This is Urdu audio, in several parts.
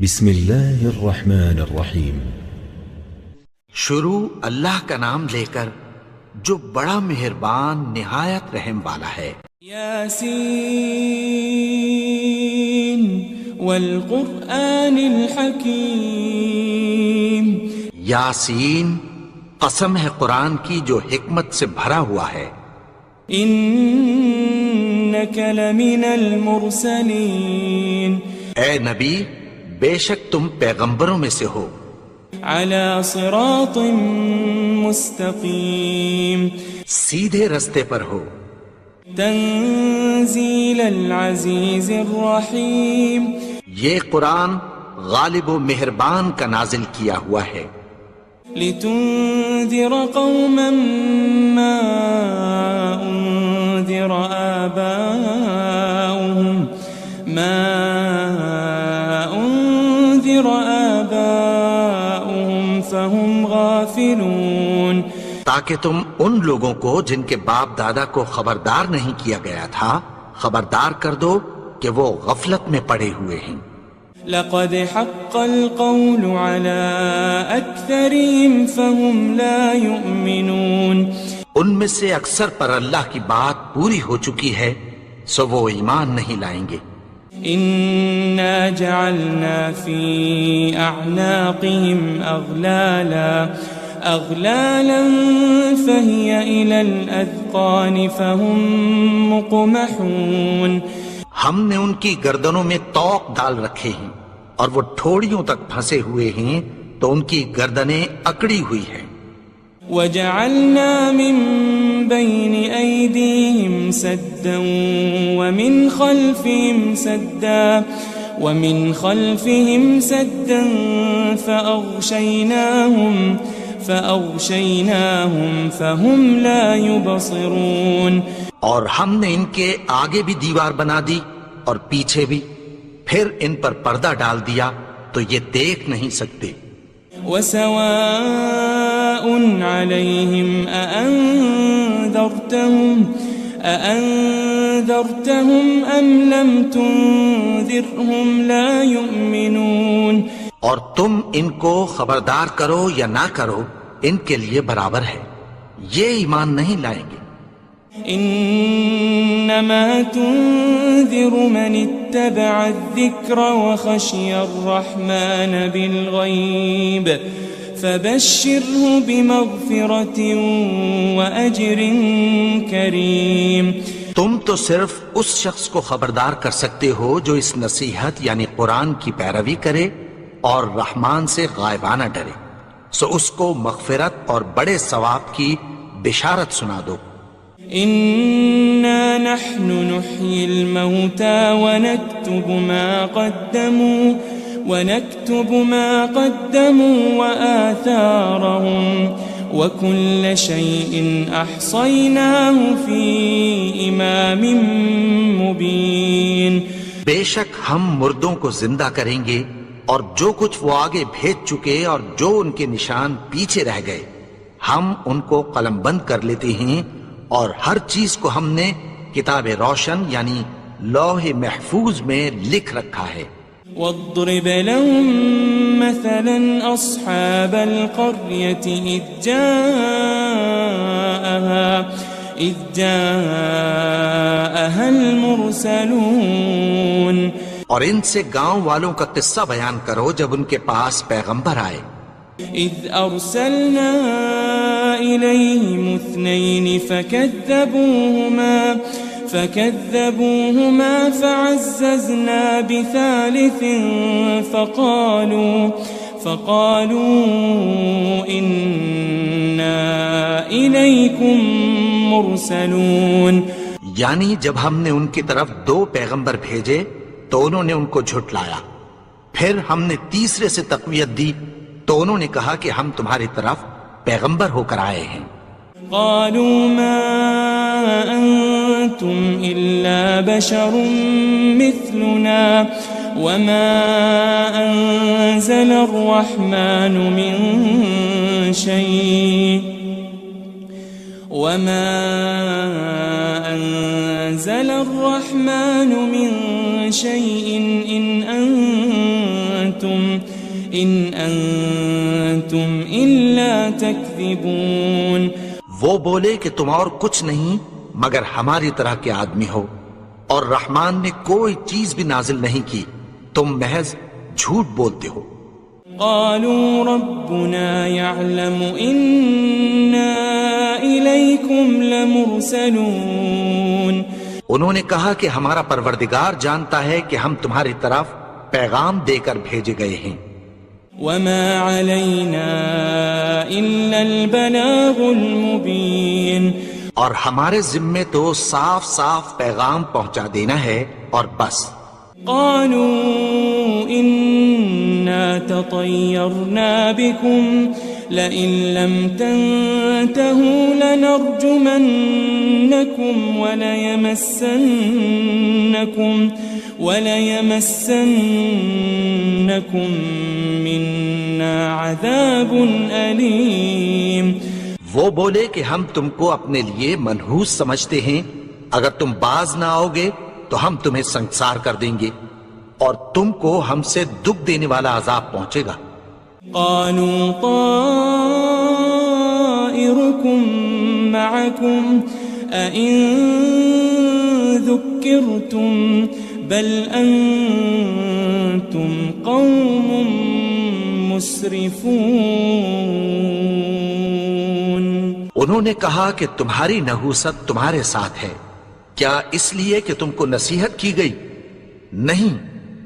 بسم اللہ الرحمن الرحیم۔ شروع اللہ کا نام لے کر جو بڑا مہربان نہایت رحم والا ہے۔ یاسین والقرآن الحکیم۔ یاسین، قسم ہے قرآن کی جو حکمت سے بھرا ہوا ہے۔ انک لمن المرسلین۔ اے نبی، بے شک تم پیغمبروں میں سے ہو۔ علی صراط مستقیم۔ سیدھے رستے پر ہو۔ تنزیل العزیز الرحیم۔ یہ قرآن غالب و مہربان کا نازل کیا ہوا ہے۔ لتنذر قوما ما انذر آباؤهم فهم غافلون۔ تاکہ تم ان لوگوں کو جن کے باپ دادا کو خبردار نہیں کیا گیا تھا خبردار کر دو کہ وہ غفلت میں پڑے ہوئے ہیں۔ لقد حق القول على اکثرهم فهم لا يؤمنون۔ ان میں سے اکثر پر اللہ کی بات پوری ہو چکی ہے سو وہ ایمان نہیں لائیں گے۔ انا جعلنا في اعناقهم اغلالا فهي الى الاذقان فهم مقمحون۔ ہم نے ان کی گردنوں میں طوق ڈال رکھے ہیں اور وہ ٹھوڑیوں تک پھنسے ہوئے ہیں تو ان کی گردنیں اکڑی ہوئی ہیں۔ وجعلنا من بين أيديهم سدا ومن خلفهم سدا فأغشيناهم فهم لا يبصرون۔ اور ہم نے ان کے آگے بھی دیوار بنا دی اور پیچھے بھی، پھر ان پر پردہ ڈال دیا تو یہ دیکھ نہیں سکتے۔ وسواء عليهم أأنذرتهم أم لم تنذرهم لا يؤمنون۔ اور تم ان کو خبردار کرو یا نہ کرو ان کے لیے برابر ہے، یہ ایمان نہیں لائیں گے۔ انما تنذر من اتبع الذکر وخشی الرحمن بالغیب فبشره بمغفرة وأجر کریم۔ تم تو صرف اس شخص کو خبردار کر سکتے ہو جو اس نصیحت یعنی قرآن کی پیروی کرے اور رحمان سے غائبانہ ڈرے، سو اس کو مغفرت اور بڑے ثواب کی بشارت سنا دو۔ إنا نحن نحيي الموتى ونكتب ما قدموا وآثارهم وكل شيء أحصيناه في إمام مبين۔ بے شک ہم مردوں کو زندہ کریں گے اور جو کچھ وہ آگے بھیج چکے اور جو ان کے نشان پیچھے رہ گئے ہم ان کو قلم بند کر لیتے ہیں، اور ہر چیز کو ہم نے کتاب روشن یعنی لوح محفوظ میں لکھ رکھا ہے۔ واضرب لهم مثلا أصحاب القرية إذ جاءها المرسلون۔ اور ان سے گاؤں والوں کا قصہ بیان کرو جب ان کے پاس پیغمبر آئے۔ إذ أرسلنا إليهم اثنين فكذبوهما فعززنا بثالث فقالوا إنا إليكم مرسلون۔ یعنی جب ہم نے ان کی طرف 2 پیغمبر بھیجے تو انہوں نے ان کو جھٹلایا، پھر ہم نے تیسرے سے تقویت دی تو انہوں نے کہا کہ ہم تمہاری طرف پیغمبر ہو کر آئے ہیں۔ قالوا ما أنتم إلا بشر مثلنا وما أنزل الرحمن من شيء إن أنتم إن أنتم إلا تكذبون. وہ بولے کہ تم اور کچھ نہیں مگر ہماری طرح کے آدمی ہو، اور رحمان نے کوئی چیز بھی نازل نہیں کی، تم محض جھوٹ بولتے ہو. قالوا ربنا يعلم إنا إليكم لمرسلون. انہوں نے کہا کہ ہمارا پروردگار جانتا ہے کہ ہم تمہاری طرف پیغام دے کر بھیجے گئے ہیں. وما علينا إلا البلاغ المبين. اور ہمارے ذمے تو صاف صاف پیغام پہنچا دینا ہے اور بس. قالوا إنا تطيرنا بكم لئن لم تنتهوا لنرجمنكم وليمسنكم منا عذاب أليم. وہ بولے کہ ہم تم کو اپنے لیے منحوس سمجھتے ہیں، اگر تم باز نہ آؤ گے تو ہم تمہیں سنسار کر دیں گے اور تم کو ہم سے دکھ دینے والا عذاب پہنچے گا. قالوا طائركم معكم أئن ذكرتم بل أنتم قوم مسرفون. انہوں نے کہا کہ تمہاری نحوست تمہارے ساتھ ہے، کیا اس لیے کہ تم کو نصیحت کی گئی؟ نہیں،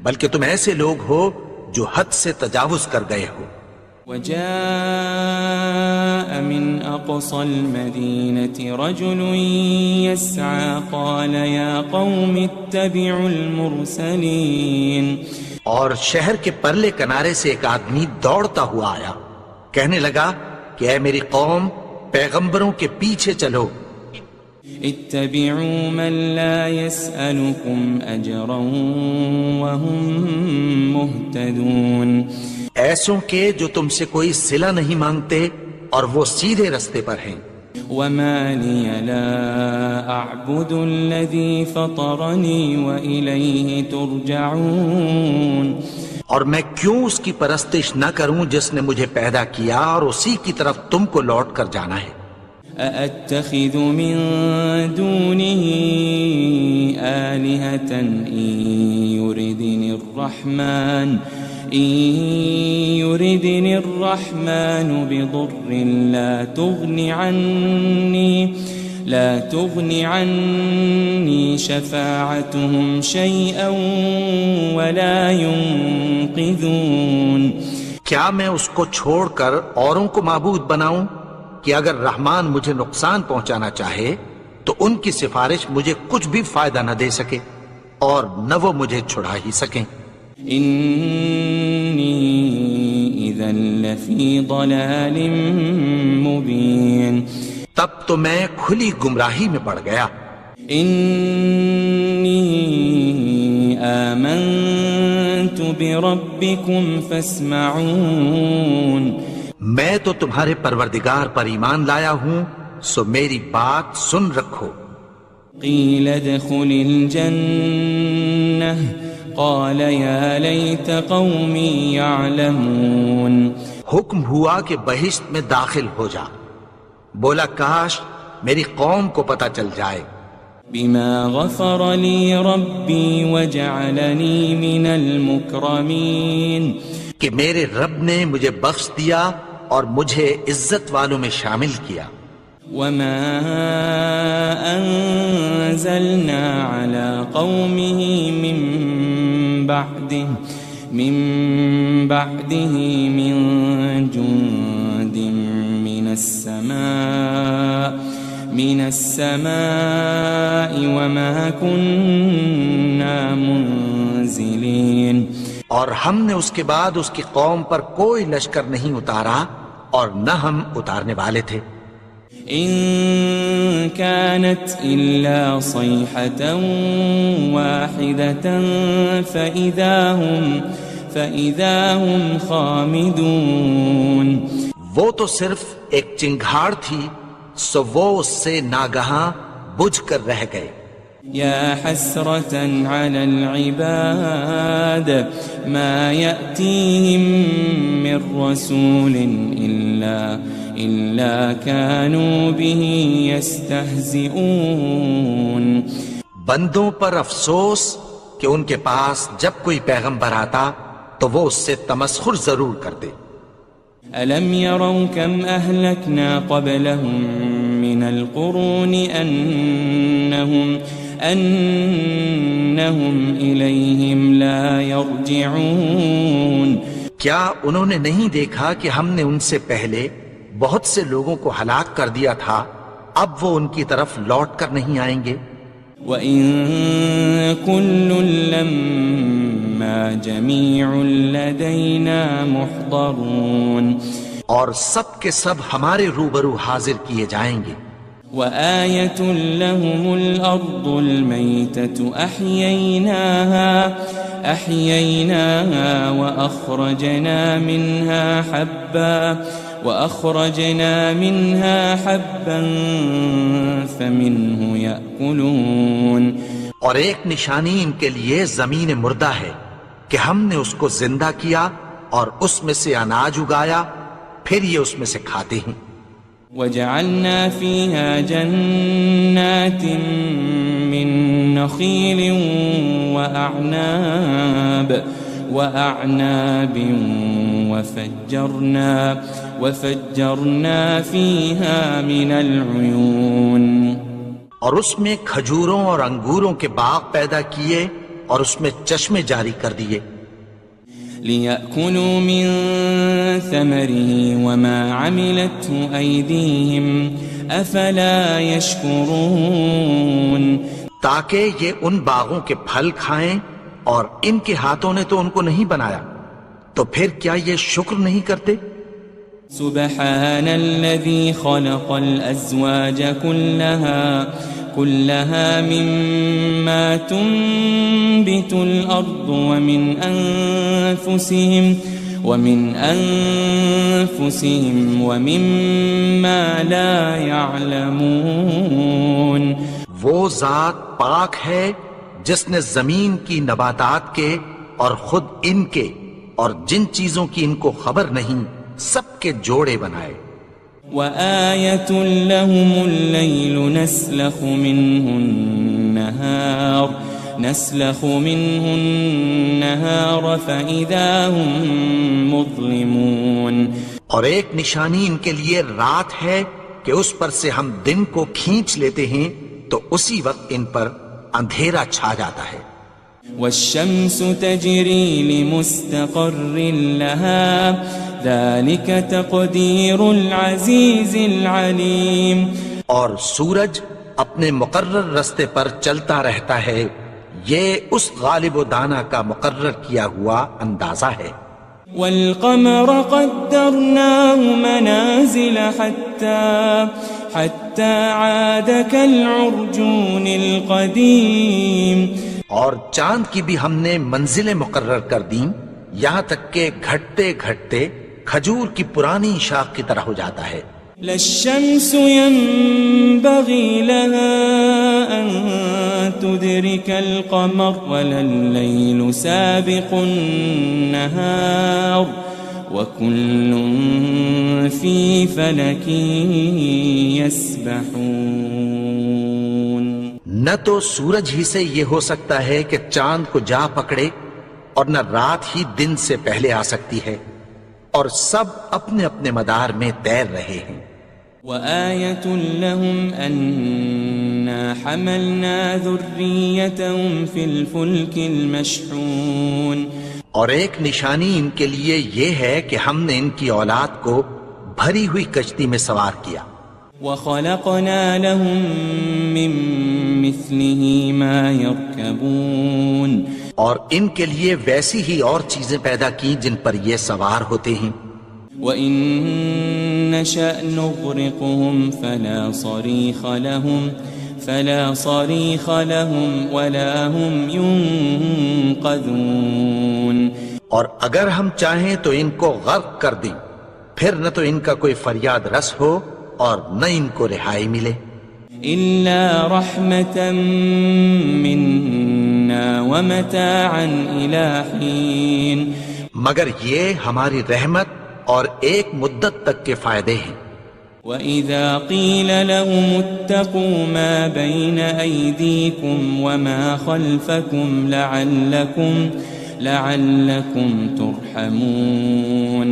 بلکہ تم ایسے لوگ ہو جو حد سے تجاوز کر گئے ہو. وجاء من أقصى المدينة رجل يسعى قال يا قوم اتبعوا المرسلين. اور شہر کے پرلے کنارے سے ایک آدمی دوڑتا ہوا آیا، کہنے لگا کہ اے میری قوم، پیغمبروں کے پیچھے چلو. اتبعوا من لا يسألكم أجرا وهم مهتدون. ایسوں کے جو تم سے کوئی صلہ نہیں مانگتے اور وہ سیدھے رستے پر ہیں. وما لي لا أعبد الذي فطرني وإليه ترجعون. اور میں کیوں اس کی پرستش نہ کروں جس نے مجھے پیدا کیا اور اسی کی طرف تم کو لوٹ کر جانا ہے. أأتخذ من دونه آلهة إن يردني الرحمن بضر لا تغن عني شفاعتهم شيئا ولا ينقذون. کیا میں اس کو چھوڑ کر اوروں کو معبود بناؤں کہ اگر رحمان مجھے نقصان پہنچانا چاہے تو ان کی سفارش مجھے کچھ بھی فائدہ نہ دے سکے اور نہ وہ مجھے چھڑا ہی سکیں. إني إذا لفي ضلال مبين. تب تو میں کھلی گمراہی میں پڑ گیا. إني آمنت بربكم فاسمعون. میں تو تمہارے پروردگار پر ایمان لایا ہوں، سو میری بات سن رکھو. قيل ادخل الجنة قال يا ليت قومي يعلمون. حکم ہوا کہ بہشت میں داخل ہو جا. بولا کاش میری قوم کو پتہ چل جائے. بما غفر لي ربي وجعلني من المكرمين. کہ میرے رب نے مجھے بخش دیا اور مجھے عزت والوں میں شامل کیا. وما أنزلنا على قومه من بعده من جند من السماء وما كنا منزلين. اور ہم نے اس کے بعد اس کی قوم پر کوئی لشکر نہیں اتارا اور نہ ہم اتارنے والے تھے. إن كانت إلا صيحة واحدة فإذا هم خامدون. وہ تو صرف ایک چنگھاڑ تھی، سو وہ اس سے ناگہاں بجھ کر رہ گئے يا حسرة على العباد ما يأتيهم من رسول إلا كانوا به يستهزئون. بندوں پر افسوس کہ ان کے پاس جب کوئی پیغمبر آتا تو وہ اس سے تمسخر ضرور کرتے. ألم يروا كم أهلكنا قبلهم من القرون أنهم إليهم لا يرجعون. کیا انہوں نے نہیں دیکھا کہ ہم نے ان سے پہلے بہت سے لوگوں کو ہلاک کر دیا تھا، اب وہ ان کی طرف لوٹ کر نہیں آئیں گے. وَإِن كُلٌّ لَمَّا جَمِيعٌ لَدَيْنَا مُحْضَرُونَ. اور سب کے سب ہمارے روبرو حاضر کیے جائیں گے. وَآيَةٌ لَهُمُ الْأَرْضُ الْمَيْتَةُ أَحْيَيْنَاهَا وَأَخْرَجْنَا مِنْهَا حَبًّا فَمِنْهُ يَأْكُلُونَ. اور ایک نشانی ان کے لیے زمین مردہ ہے کہ ہم نے اس کو زندہ کیا اور اس میں سے اناج اگایا، پھر یہ اس میں سے کھاتے ہیں. وَجَعَلْنَا فِيهَا جَنَّاتٍ مِّن نَخِيلٍ وَأَعْنَابٍ وَفَجَّرْنَا فِيهَا مِنَ الْعُيُونِ. اور اس میں کھجوروں اور انگوروں کے باغ پیدا کیے اور اس میں چشمے جاری کر دیے. لِيَأْكُلُوا مِن ثَمَرِهِ وَمَا عَمِلَتْهُ أَيْدِيهِمْ أَفَلَا يَشْكُرُونَ. تاکہ یہ ان باغوں کے پھل کھائیں اور ان کے ہاتھوں نے تو ان کو نہیں بنایا، تو پھر کیا یہ شکر نہیں کرتے؟ سبحان الذي خلق الأزواج كلها مما تنبت الأرض ومن أنفسهم ومما لا يعلمون. وہ ذات پاک ہے جس نے زمین کی نباتات کے اور خود ان کے اور جن چیزوں کی ان کو خبر نہیں سب کے جوڑے بنائے. وَآيَةٌ لَهُمُ اللَّيْلُ نَسْلَخُ مِنْهُ النَّهَارَ فَإِذَا هُمْ مُظْلِمُونَ. اور ایک نشانی ان کے لیے رات ہے کہ اس پر سے ہم دن کو کھینچ لیتے ہیں تو اسی وقت ان پر اندھیرا چھا جاتا ہے. وَالشَّمْسُ تَجْرِي لِمُسْتَقَرٍّ لَهَا ذَلِكَ تَقْدِيرُ الْعَزِيزِ الْعَلِيمِ. اور سورج اپنے مقرر رستے پر چلتا رہتا ہے، یہ اس غالب و دانا کا مقرر کیا ہوا اندازہ ہے. وَالْقَمَرَ قَدَّرْنَاهُ مَنَازِلَ حَتَّى عَادَ كَالْعُرْجُونِ الْقَدِيمِ. اور چاند کی بھی ہم نے منزلیں مقرر کر دیں، یہاں تک کہ گھٹتے گھٹتے کھجور کی پرانی شاخ کی طرح ہو جاتا ہے. لَلشَّمْسُ يَنبَغِي لَهَا أَن تُدْرِكَ الْقَمَرَ وَلَا اللَّيْلُ سَابِقُ النَّهَارِ وَكُلٌّ فِي فَلَكٍ يَسْبَحُونَ. نہ تو سورج ہی سے یہ ہو سکتا ہے کہ چاند کو جا پکڑے، اور نہ رات ہی دن سے پہلے آ سکتی ہے، اور سب اپنے اپنے مدار میں تیر رہے ہیں. وَآيَةٌ لَهُمْ أَنَّا حَمَلْنَا ذُرِّيَّتَهُمْ فِي الْفُلْكِ الْمَشْحُونِ. اور ایک نشانی ان کے لیے یہ ہے کہ ہم نے ان کی اولاد کو بھری ہوئی کشتی میں سوار کیا. وَخَلَقْنَا لَهُم مِّن مِّثْلِهِ مَا يَرْكَبُونَ. اور ان کے لیے ویسی ہی اور چیزیں پیدا کی جن پر یہ سوار ہوتے ہیں. وَإِن نَّشَأْ نُغْرِقْهُمْ فَلَا صَرِيخَ لَهُمْ وَلَا هُمْ يُنقَذُونَ. اور اگر ہم چاہیں تو ان کو غرق کر دیں، پھر نہ تو ان کا کوئی فریاد رس ہو اور نہ ان کو رہائی ملے. إلا رحمة منا ومتاعا إلى حين مگر یہ ہماری رحمت اور ایک مدت تک کے فائدے ہیں. وَإِذَا قِيلَ لَهُمُ اتَّقُوا مَا بَيْنَ أَيْدِيكُمْ وَمَا خَلْفَكُمْ لَعَلَّكُمْ تُرْحَمُونَ.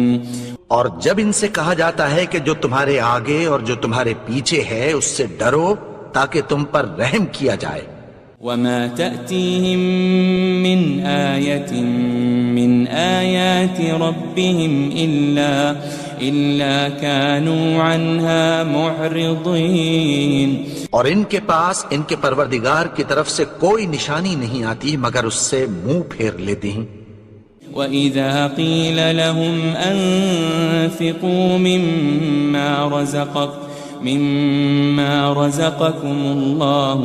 اور جب ان سے کہا جاتا ہے کہ جو تمہارے آگے اور جو تمہارے پیچھے ہے اس سے ڈرو تاکہ تم پر رحم کیا جائے. وَمَا تَأْتِيهِم مِّنْ آيَةٍ مِّنْ آيَاتِ رَبِّهِمْ إِلَّا كَانُوا عَنْهَا مُعْرِضِينَ. اور ان کے پاس ان کے پروردگار کی طرف سے کوئی نشانی نہیں آتی مگر اس سے منہ پھیر لیتے ہیں. وَإِذَا قِيلَ لَهُمْ أَنفِقُوا مِمَّا رَزَقَكُمُ اللَّهُ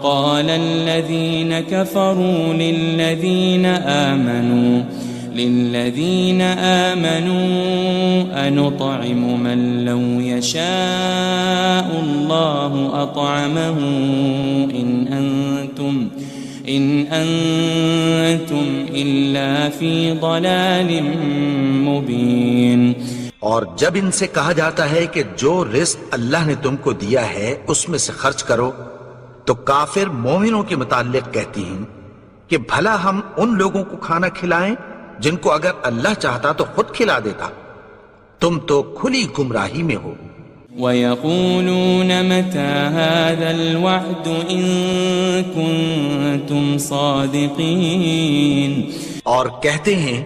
قَالَ الَّذِينَ كَفَرُوا لِلَّذِينَ آمَنُوا أَنُطْعِمُ مَن لَّوْ يَشَاءُ اللَّهُ أَطْعَمَهُ إِنْ أَنْتُمْ إِلَّا فِي ضَلَالٍ مُبِينٍ. اور جب ان سے کہا جاتا ہے کہ جو رزق اللہ نے تم کو دیا ہے اس میں سے خرچ کرو تو کافر مومنوں کے متعلق کہتی ہیں کہ بھلا ہم ان لوگوں کو کھانا کھلائیں جن کو اگر اللہ چاہتا تو خود کھلا دیتا. تم تو کھلی گمراہی میں ہو. وَيَقُولُونَ مَتَى هَذَا الْوَعْدُ إِن كُنتُمْ صَادِقِينَ. اور کہتے ہیں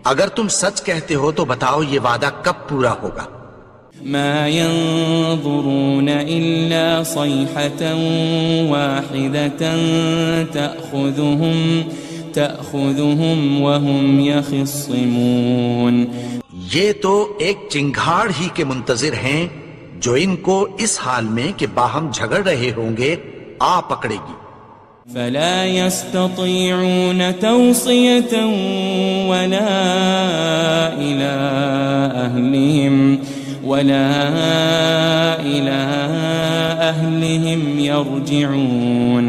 اگر تم سچ کہتے ہو تو بتاؤ یہ وعدہ کب پورا ہوگا. مَا يَنظُرُونَ إِلَّا صَيْحَةً وَاحِدَةً تَأْخُذُهُمْ وَهُمْ يَخِصِّمُونَ. یہ تو ایک چنگھاڑ ہی کے منتظر ہیں جو ان کو اس حال میں کہ باہم جھگڑ رہے ہوں گے آ پکڑے گی. فلا يستطيعون توصية ولا إلى أهلهم يرجعون.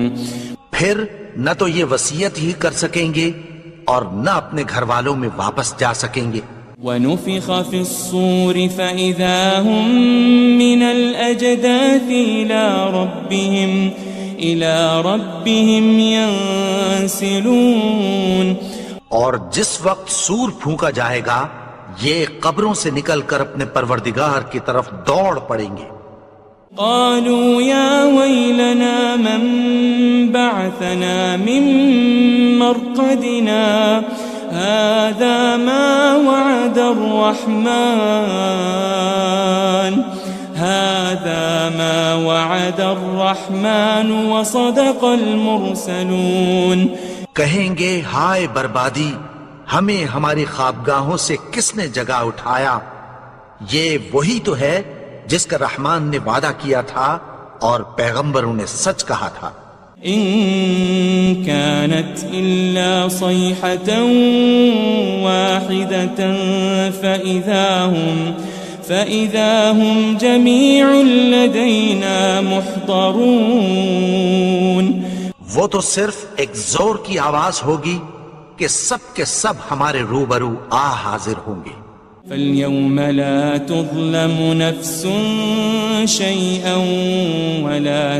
پھر نہ تو یہ وصیت ہی کر سکیں گے اور نہ اپنے گھر والوں میں واپس جا سکیں گے. وَنُفِخَ فِي الصُّورِ فَإِذَا هُم مِّنَ الْأَجْدَاثِ إِلَى رَبِّهِمْ يَنسِلُونَ. اور جس وقت سور پھونکا جائے گا یہ قبروں سے نکل کر اپنے پروردگار کی طرف دوڑ پڑیں گے. قالوا يا ويلنا من بعثنا من مرقدنا هذا ما وعد الرحمن وصدق المرسلون. کہیں گے ہائے بربادی، ہمیں ہماری خوابگاہوں سے کس نے جگا اٹھایا. یہ وہی تو ہے جس کا رحمان نے وعدہ کیا تھا اور پیغمبروں نے سچ کہا تھا. إن كانت إلا صيحة واحدة فإذا هم جميع لدينا محضرون. وہ تو صرف ایک زور کی آواز ہوگی کہ سب کے سب ہمارے روبرو حاضر ہوں گے. فاليوم لا تظلم نفس شيئا ولا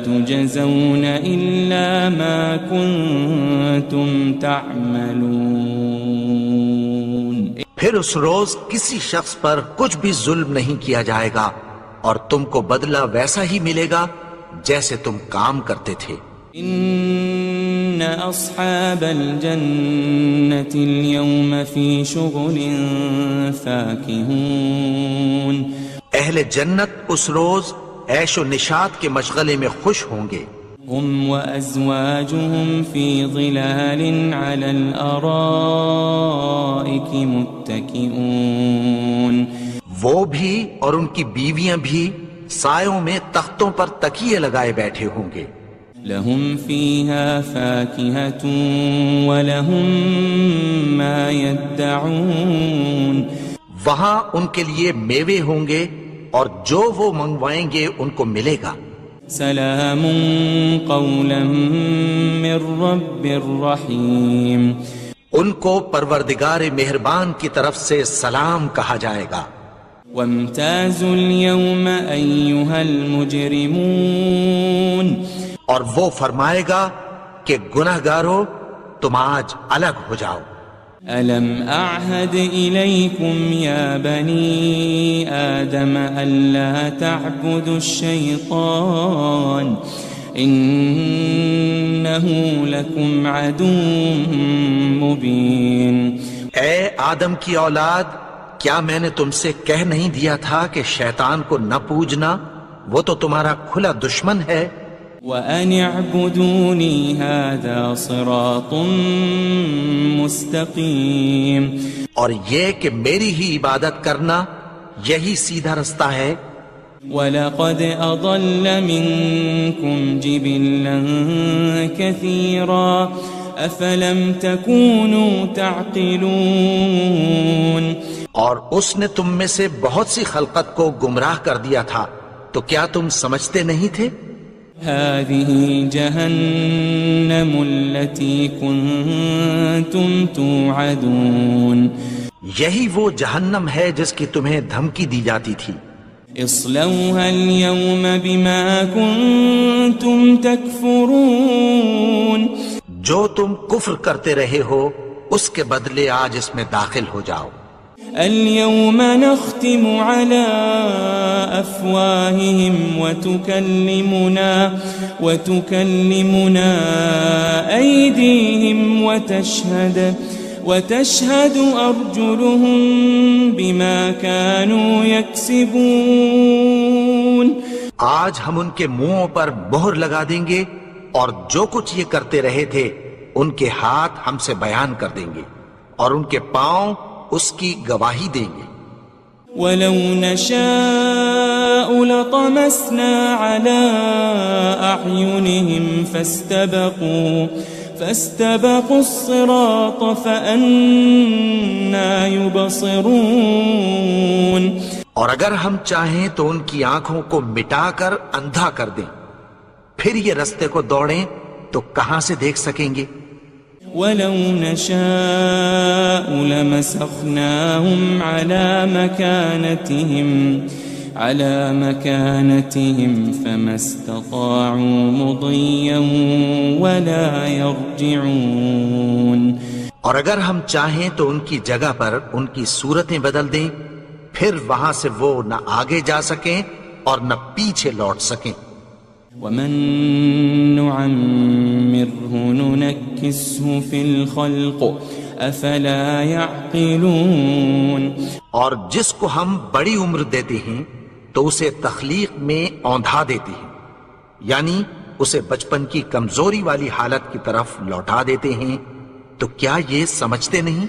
تجزون إلا ما كنتم تعملون. پھر اس روز کسی شخص پر کچھ بھی ظلم نہیں کیا جائے گا اور تم کو بدلہ ویسا ہی ملے گا جیسے تم کام کرتے تھے. ان اصحاب الجنة اليوم في شغل فاكهون. اہل جنت اس روز عیش و نشاط کے مشغلے میں خوش ہوں گے. هم وازواجهم في ظلال على الارائك متكئون. وہ بھی اور ان کی بیویاں بھی سایوں میں تختوں پر تکیے لگائے بیٹھے ہوں گے. لهم فيها فاكهة ولهم ما يدعون. وہاں ان کے لیے میوے ہوں گے اور جو وہ منگوائیں گے ان کو ملے گا. سلام قولا من رب الرحیم. ان کو پروردگار مہربان کی طرف سے سلام کہا جائے گا. وامتازوا اليوم ایھا المجرمون. اور وہ فرمائے گا کہ گنہگارو تم آج الگ ہو جاؤ. ألم أعهد إليكم يا بني آدم ألا تعبدوا الشيطان إنه لكم عدو مبين. اے آدم کی اولاد، کیا میں نے تم سے کہہ نہیں دیا تھا کہ شیطان کو نہ پوجنا، وہ تو تمہارا کھلا دشمن ہے. وَأَنِ اعْبُدُونِي هَذَا صِرَاطٌ مُسْتَقِيمٌ. اور یہ کہ میری ہی عبادت کرنا یہی سیدھا رستہ ہے. وَلَقَدْ أَضَلَّ مِنْكُمْ جِبِلًّا كَثِيرًا أَفَلَمْ تَكُونُوا تَعْقِلُونَ. اور اس نے تم میں سے بہت سی خلقت کو گمراہ کر دیا تھا، تو کیا تم سمجھتے نہیں تھے؟ هذه جهنم التي كنتم توعدون. یہی وہ جہنم ہے جس کی تمہیں دھمکی دی جاتی تھی. اصلوها اليوم بما كنتم تكفرون. جو تم کفر کرتے رہے ہو اس کے بدلے آج اس میں داخل ہو جاؤ. اليوم نختم على أفواههم وتكلمنا أيديهم وتشهد أرجلهم بما كانوا يكسبون. آج ہم ان کے منہوں پر مہر لگا دیں گے اور جو کچھ یہ کرتے رہے تھے ان کے ہاتھ ہم سے بیان کر دیں گے اور ان کے پاؤں اس کی گواہی دیں گے. وَلَوْ نَشَاءُ لَطَمَسْنَا عَلَىٰ أَعْيُنِهِمْ فَاسْتَبَقُوا الصِّرَاطَ فَأَنَّىٰ يُبْصِرُونَ. اور اگر ہم چاہیں تو ان کی آنکھوں کو مٹا کر اندھا کر دیں، پھر یہ رستے کو دوڑیں تو کہاں سے دیکھ سکیں گے. وَلَوْ نَشَاءُ لَمَسَخْنَاهُمْ عَلَى مَكَانَتِهِمْ فَمَا اسْتَطَاعُوا مُضِيًّا وَلَا يَرْجِعُونَ. اور اگر ہم چاہیں تو ان کی جگہ پر ان کی صورتیں بدل دیں، پھر وہاں سے وہ نہ آگے جا سکیں اور نہ پیچھے لوٹ سکیں. وَمَن نُعَمِّرْهُ نُنَكِّسْهُ فِي الْخَلْقِ أَفَلَا يَعْقِلُونَ. اور جس کو ہم بڑی عمر دیتے ہیں تو اسے تخلیق میں اوندھا دیتے ہیں، یعنی اسے بچپن کی کمزوری والی حالت کی طرف لوٹا دیتے ہیں. تو کیا یہ سمجھتے نہیں؟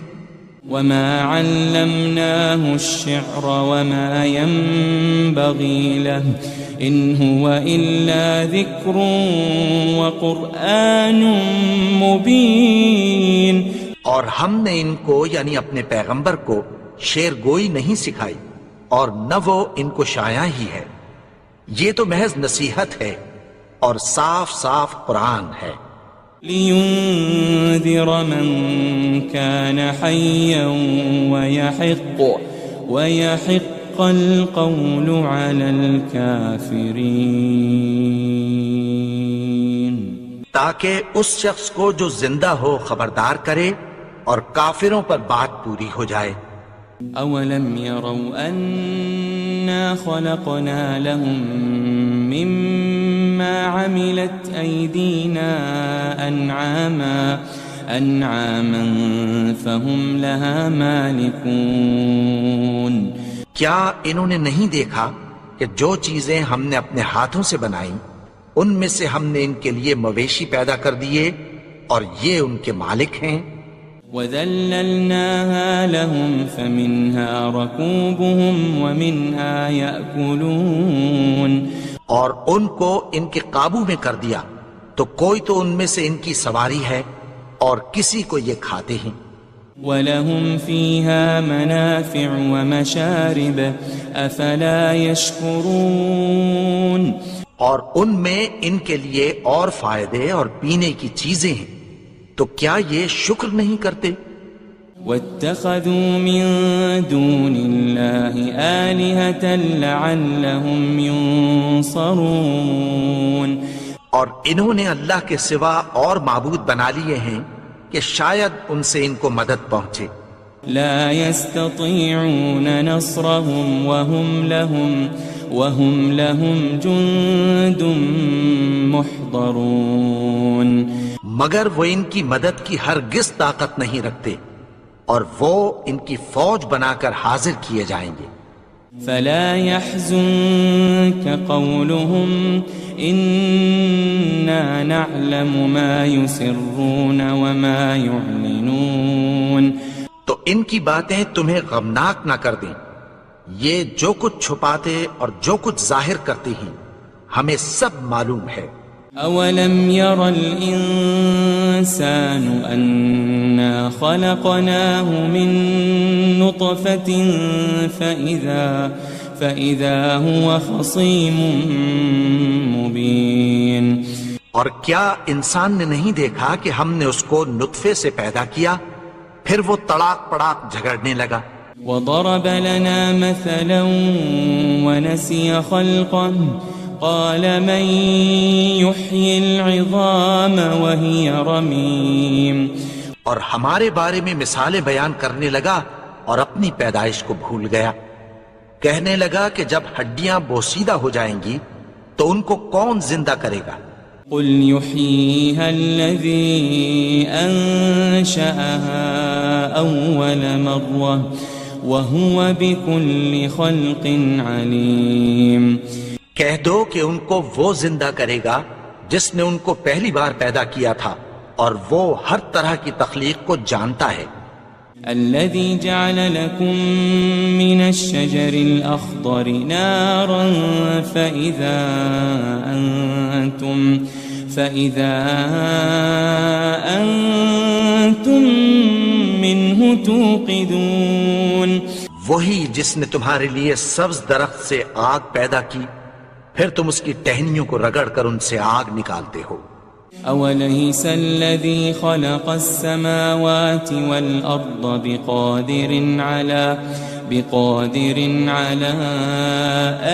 وَمَا عَلَّمْنَاهُ الشِّعْرَ وَمَا يَنبَغِي لَهُ إِنْ هُوَ إِلَّا ذِكْرٌ وَقُرْآنٌ مُبِينٌ. اور ہم نے ان کو یعنی اپنے پیغمبر کو شعر گوئی نہیں سکھائی اور نہ وہ ان کو شایع ہی ہے. یہ تو محض نصیحت ہے اور صاف صاف قرآن ہے. لِيُنذِرَ مَن كَانَ حَيًّا وَيَحِقَّ الْقَوْلُ عَلَى الْكَافِرِينَ. تاکہ اس شخص کو جو زندہ ہو خبردار کرے اور کافروں پر بات پوری ہو جائے. أَوَلَمْ يَرَوْا أَنَّا خَلَقْنَا لَهُم مِّمَّا عَمِلَتْ أَيْدِينَا أَنْعَامًا فَهُمْ لَهَا مَالِكُونَ. کیا انہوں نے نہیں دیکھا کہ جو چیزیں ہم نے اپنے ہاتھوں سے بنائیں ان میں سے ہم نے ان کے لیے مویشی پیدا کر دیے اور یہ ان کے مالک ہیں. وَذَلَّلْنَاهَا لَهُمْ فَمِنْهَا رَكُوبُهُمْ وَمِنْهَا يَأْكُلُونَ. اور ان کو ان کے قابو میں کر دیا تو کوئی تو ان میں سے ان کی سواری ہے اور کسی کو یہ کھاتے ہیں. وَلَهُمْ فِيهَا مَنَافِعُ وَمَشَارِبُ أَفَلَا يَشْكُرُونَ اور ان میں ان کے لیے اور فائدے اور پینے کی چیزیں ہیں، تو کیا یہ شکر نہیں کرتے؟ وَاتَّخَذُوا مِن دُونِ اللَّهِ آلِهَةً لَعَلَّهُمْ يُنصَرُونَ اور انہوں نے اللہ کے سوا اور معبود بنا لیے ہیں کہ شاید ان سے ان کو مدد پہنچے۔ لا يستطيعون نصرهم وهم لهم جند محضرون مگر وہ ان کی مدد کی ہرگز طاقت نہیں رکھتے، اور وہ ان کی فوج بنا کر حاضر کیے جائیں گے۔ فلا يحزنك قولهم إنا نعلم ما يسرون وما يعلنون تو ان کی باتیں تمہیں غمناک نہ کر دیں، یہ جو کچھ چھپاتے اور جو کچھ ظاہر کرتے ہیں ہمیں سب معلوم ہے۔ أولم ير الإنسان أنا خلقناه من نطفة فإذا هو خصيم مبين اور کیا انسان نے نہیں دیکھا کہ ہم نے اس کو نطفے سے پیدا کیا، پھر وہ تڑاک پڑاک جھگڑنے لگا۔ وضرب لنا مثلا ونسي خلقه قال من يحيي العظام وهي رميم اور ہمارے بارے میں مثالیں بیان کرنے لگا اور اپنی پیدائش کو بھول گیا۔ کہنے لگا کہ جب ہڈیاں بوسیدہ ہو جائیں گی تو ان کو کون زندہ کرے گا؟ قل يحييها الذي أنشأها أول مرة وهو بكل خلق عليم کہہ دو کہ ان کو وہ زندہ کرے گا جس نے ان کو پہلی بار پیدا کیا تھا، اور وہ ہر طرح کی تخلیق کو جانتا ہے۔ الذي جعل لكم من الشجر الأخضر نارا فإذا أنتم منه توقدون وہی جس نے تمہارے لیے سبز درخت سے آگ پیدا کی، پھر تم اس کی ٹہنیوں کو رگڑ کر ان سے آگ نکالتے ہو۔ أوليس الذي خلق السماوات والأرض بقادر على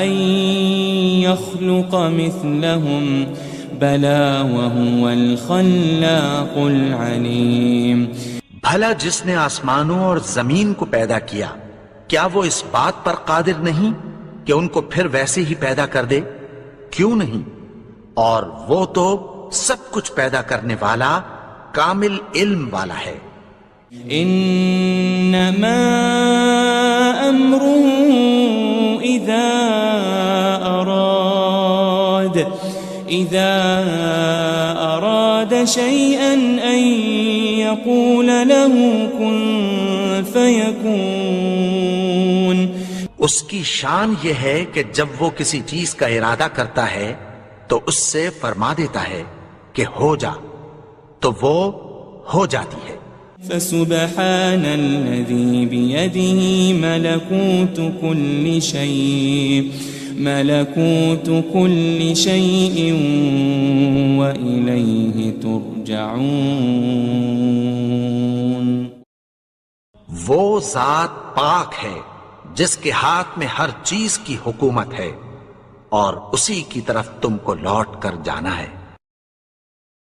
أن يخلق مثلهم بلى وهو الخلاق العليم بھلا جس نے آسمانوں اور زمین کو پیدا کیا، کیا وہ اس بات پر قادر نہیں کہ ان کو پھر ویسے ہی پیدا کر دے؟ کیوں نہیں؟ اور وہ تو سب کچھ پیدا کرنے والا، کامل علم والا ہے۔ انما امره اذا اراد شيئا ان يقول له كن فيكون اس کی شان یہ ہے کہ جب وہ کسی چیز کا ارادہ کرتا ہے تو اس سے فرما دیتا ہے کہ ہو جا، تو وہ ہو جاتی ہے۔ فسبحان الذي بيده ملكوت كل شيء وإليه ترجعون وہ ذات پاک ہے جس کے ہاتھ میں ہر چیز کی حکومت ہے، اور اسی کی طرف تم کو لوٹ کر جانا ہے۔